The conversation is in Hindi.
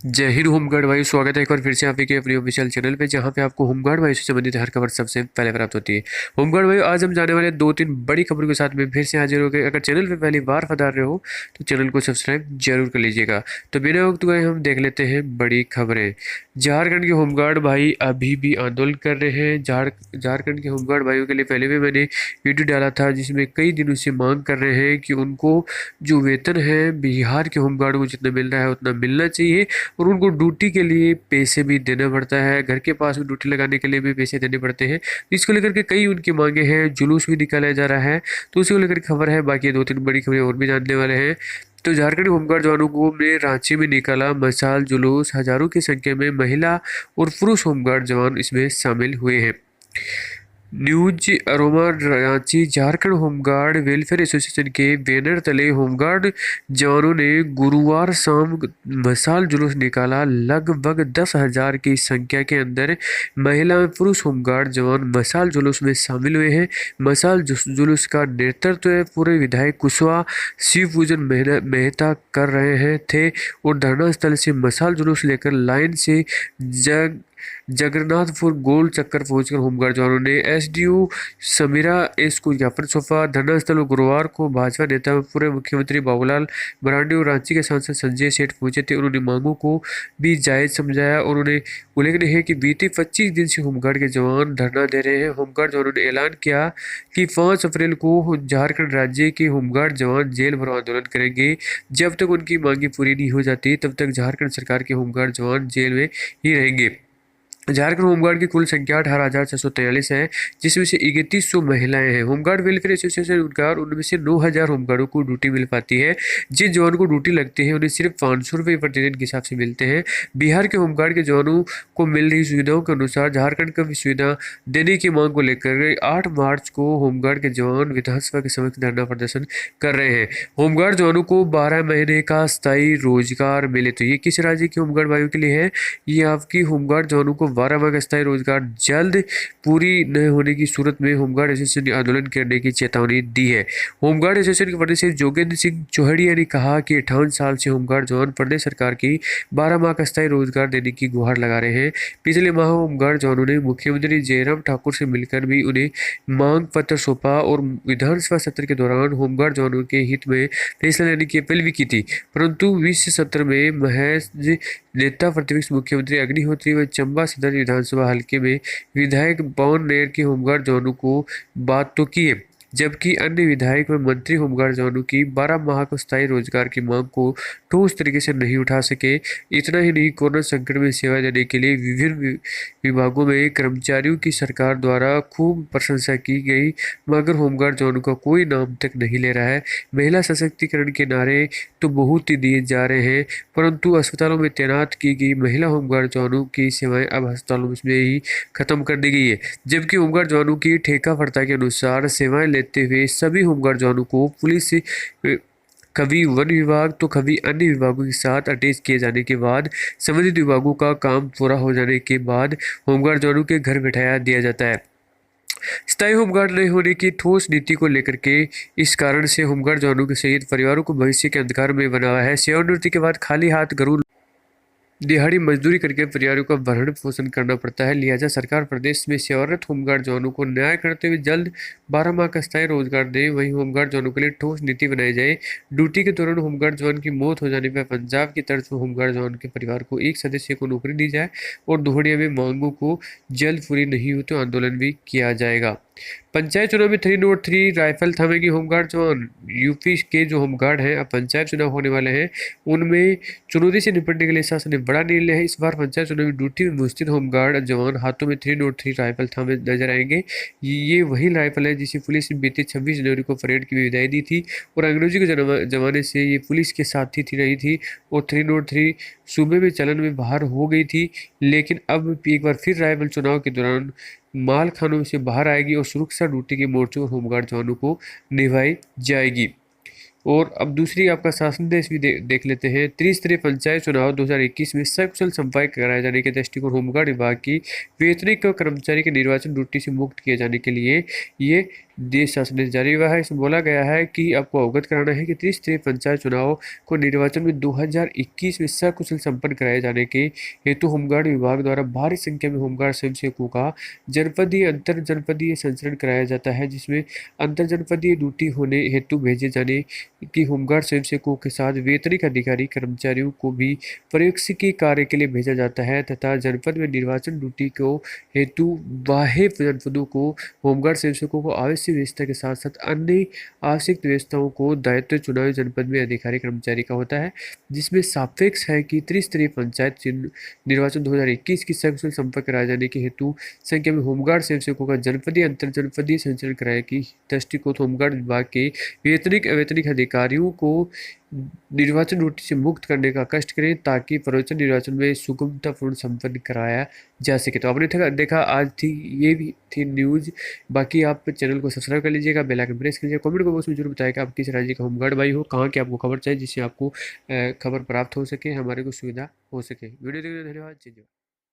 जय हिंद होमगार्ड भाई। स्वागत है एक बार फिर से आपके अपने ऑफिशियल चैनल पे, जहां पे आपको होमगार्ड भाई से संबंधित हर खबर सबसे पहले प्राप्त होती है। होमगार्ड भाई, आज हम जाने वाले दो तीन बड़ी खबरों के साथ में फिर से हाजिर हो गए। अगर चैनल पे पहली बार पधार रहे हो तो चैनल को सब्सक्राइब जरूर कर लीजिएगा। तो बिना वक्त गए हम देख लेते हैं बड़ी खबरें। झारखंड के होमगार्ड भाई अभी भी आंदोलन कर रहे हैं। झारखंड के होमगार्ड भाइयों के लिए पहले भी मैंने वीडियो डाला था, जिसमें कई दिनों से मांग कर रहे हैं कि उनको जो वेतन है बिहार के होमगार्ड को जितना मिल रहा है उतना मिलना चाहिए, और उनको ड्यूटी के लिए पैसे भी देना पड़ता है। घर के पास में ड्यूटी लगाने के लिए भी पैसे देने पड़ते हैं। इसको लेकर के कई उनकी मांगे हैं, जुलूस भी निकाला जा रहा है। तो उसी को लेकर खबर है। बाकी दो तीन बड़ी खबरें और भी जानने वाले हैं। तो झारखंड होमगार्ड जवानों को ने रांची में निकाला मशाल जुलूस। हजारों की संख्या में महिला और पुरुष होमगार्ड जवान इसमें शामिल हुए हैं। News aroma Ranchi. Jharkhand home guard welfare association के बैनर तले होमगार्ड जवानों ने गुरुवार शाम मशाल जुलूस निकाला। लगभग 10,000 की संख्या के अंदर महिला और पुरुष होमगार्ड जवान मशाल जुलूस में शामिल हुए हैं। मशाल जुलूस का नेतृत्व पूर्व विधायक कुशवाहा शिव पूजन मेहता कर रहे हैं थे, और धरना स्थल से मशाल जुलूस लेकर लाइन से जगन्नाथपुर गोल चक्कर पहुंचकर होमगार्ड जवानों ने एसडीओ समीरा एस को ज्ञापन सौंपा। धरना स्थल गुरुवार को भाजपा नेता पूर्व मुख्यमंत्री बाबूलाल मरांडी और रांची के सांसद संजय सेठ पहुंचे थे। उन्होंने मांगों को भी जायज समझाया और उन्हें उल्लेखनीय है कि बीते 25 दिन से होमगार्ड के जवान धरना दे रहे हैं। होमगार्ड जवानों ने ऐलान किया कि 5 अप्रैल को झारखंड राज्य के होमगार्ड जवान जेल भरो आंदोलन करेंगे। जब तक उनकी मांगे पूरी नहीं हो जाती तब तक झारखंड सरकार के होमगार्ड जवान जेल में ही रहेंगे। झारखंड होमगार्ड की कुल संख्या 18,643 है, जिसमें से 3100 महिलाएं हैं। होमगार्ड वेलफेयर एसोसिएशन अनुसार उनमें से 9,000 होमगार्डों को ड्यूटी मिल पाती है। जिन जवानों को ड्यूटी लगती है उन्हें सिर्फ 500 रुपये प्रतिदिन के हिसाब से मिलते हैं। बिहार के होमगार्ड के जवानों को मिल रही सुविधाओं के अनुसार झारखंड को भी सुविधा देने की मांग को लेकर 8 मार्च को होमगार्ड के जवान विधानसभा के समक्ष धरना प्रदर्शन कर रहे हैं। होमगार्ड जवानों को 12 महीने का स्थायी रोजगार मिले। तो ये किस राज्य के होमगार्ड भाइयों के लिए है? ये आपकी होमगार्ड जवानों को 12 माह का स्थायी रोजगार जल्द पूरी न होने की सूरत में होमगार्ड एसोसिएशन ने आंदोलन करने की चेतावनी दी है। होमगार्ड एसोसिएशन के प्रदेश जोगेंद्र सिंह चौहड़िया ने कहा कि 58 साल से होमगार्ड जवान प्रदेश सरकार की 12 माह का स्थायी रोजगार देने की गुहार लगा रहे हैं। पिछले माह होमगार्ड जवानों ने मुख्यमंत्री जयराम ठाकुर से मिलकर भी उन्हें मांग पत्र सौंपा और विधानसभा सत्र के दौरान होमगार्ड जवानों के हित में फैसला लेने की अपील भी की थी। परंतु 20 सत्र में महज नेता प्रतिपक्ष मुख्यमंत्री अग्निहोत्री व चंबा सदर विधानसभा हल्के में विधायक पवन नैयर के होमगार्ड जवानों को बात तो की है, जबकि अन्य विधायक व मंत्री होमगार्ड जवानों की 12 माह को स्थायी रोजगार की मांग को ठोस तरीके से नहीं उठा सके। इतना ही नहीं, कोरोना संकट में सेवा देने के लिए विभिन्न विभागों में कर्मचारियों की सरकार द्वारा खूब प्रशंसा की गई, मगर होमगार्ड जवानों का कोई नाम तक नहीं ले रहा है। महिला सशक्तिकरण के नारे तो बहुत ही दिए जा रहे हैं, परंतु अस्पतालों में तैनात की गई महिला होमगार्ड जवानों की सेवाएं अब अस्पतालों में ही खत्म कर दी गई है। जबकि होमगार्ड जवानों की ठेका भर्ता के अनुसार सेवाएं लेते हुए सभी होमगार्ड जवानों को पुलिस से कभी वन विभाग तो कभी अन्य विभागों के साथ अटैच किए जाने के बाद संबंधित विभागों का काम पूरा हो जाने के बाद होमगार्ड जवानों के घर बिठाया दिया जाता है। स्थायी होमगार्ड नहीं होने की ठोस नीति को लेकर के इस कारण से होमगार्ड जवानों के सहित परिवारों को भविष्य के अंधकार में बना हुआ है। सेवानिवृत्ति के बाद खाली हाथ घरों दिहाड़ी मजदूरी करके परिवारों का भरण पोषण करना पड़ता है। लिहाजा सरकार प्रदेश में सेवारत होमगार्ड जवानों को न्याय करते हुए जल्द 12 माह का स्थायी रोजगार दे। वहीं होमगार्ड जवानों के लिए ठोस नीति बनाई जाए। ड्यूटी के दौरान होमगार्ड जवान की मौत हो जाने पर पंजाब की तर्ज पर होमगार्ड जवान के परिवार को एक सदस्य को नौकरी दी जाए, और दोहड़िया में मांगों को जल्द पूरी नहीं हो तो आंदोलन भी किया जाएगा। पंचायत चुनाव में 303 राइफल थामेगी होमगार्ड जवान। यूपी के जो होमगार्ड हैं, अब पंचायत चुनाव होने वाले हैं, उनमें चुनौती से निपटने के लिए शासन ने बड़ा निर्णय है। इस बार पंचायत चुनाव में ड्यूटी में मुस्तिद होमगार्ड जवान हाथों में 303 राइफल थामे नजर आएंगे। ये वही राइफल है जिसे पुलिस ने बीते 26 जनवरी को परेड की विदाई दी थी, और अंग्रेजों के जमाने से ये पुलिस के साथ ही रही थी, और 303 सूबे में चलन में बाहर हो गई थी। लेकिन अब एक बार फिर राइफल चुनाव के दौरान माल खानों से बाहर आएगी और सुरक्षा ड्यूटी के मोर्चों और होमगार्ड जवानों को निभाई जाएगी। और अब दूसरी आपका शासन देश भी देख लेते हैं। त्रिस्तरीय पंचायत चुनाव 2021 में सकुशल संपन्न कराए जाने के दृष्टिकोण होमगार्ड विभाग की वेतनिक कर्मचारी के निर्वाचन ड्यूटी से मुक्त किए जाने के लिए ये देश शासन ने जारी हुआ है। इसमें बोला गया है कि आपको अवगत कराना है कि त्रिस्तरीय पंचायत चुनाव को निर्वाचन में 2021 में सकुशल संपन्न कराए जाने के हेतु होमगार्ड विभाग द्वारा भारी संख्या में होमगार्ड स्वयंसेवकों का जनपदीय अंतर जनपदीय संचरण कराया जाता है, जिसमें अंतर जनपदीय ड्यूटी होने हेतु भेजे जाने की होमगार्ड स्वयंसेवकों के साथ वेतनिक अधिकारी कर्मचारियों को भी प्रशिक्षकीय कार्य के लिए भेजा जाता है तथा जनपद में निर्वाचन ड्यूटी को हेतु बाह्य जनपदों को होमगार्ड स्वयंसेवकों को आवश्यक व्यवस्था के साथ साथ अन्य आवश्यक व्यवस्थाओं को दायित्व चुनावी जनपद में अधिकारी कर्मचारी का होता है, जिसमें सापेक्ष है कि त्रिस्तरीय पंचायत निर्वाचन 2021 की सकुशल संपन्न कराए जाने के हेतु संख्या में होमगार्ड स्वयंसेवकों का जनपदीय अंतर जनपदीय संचरण कराए की दृष्टिकोण होमगार्ड विभाग के वेतनिक अवैतनिक अधिकारियों को निर्वाचन ड्यूटी से मुक्त करने का कष्ट करें ताकि प्रवचन निर्वाचन में सुगमतापूर्ण संपन्न कराया जा सके। तो आपने देखा आज थी ये भी थी न्यूज़। बाकी आप चैनल को सब्सक्राइब कर लीजिएगा, बेल आइकन प्रेस कीजिएगा, कमेंट बॉक्स में जरूर बताएगा आप किस राज्य का होमगार्ड भाई हो, कहाँ की आपको खबर चाहिए जिससे आपको खबर प्राप्त हो सके, हमारे को सुविधा हो सके। वीडियो देखने के लिए धन्यवाद। जय जवान।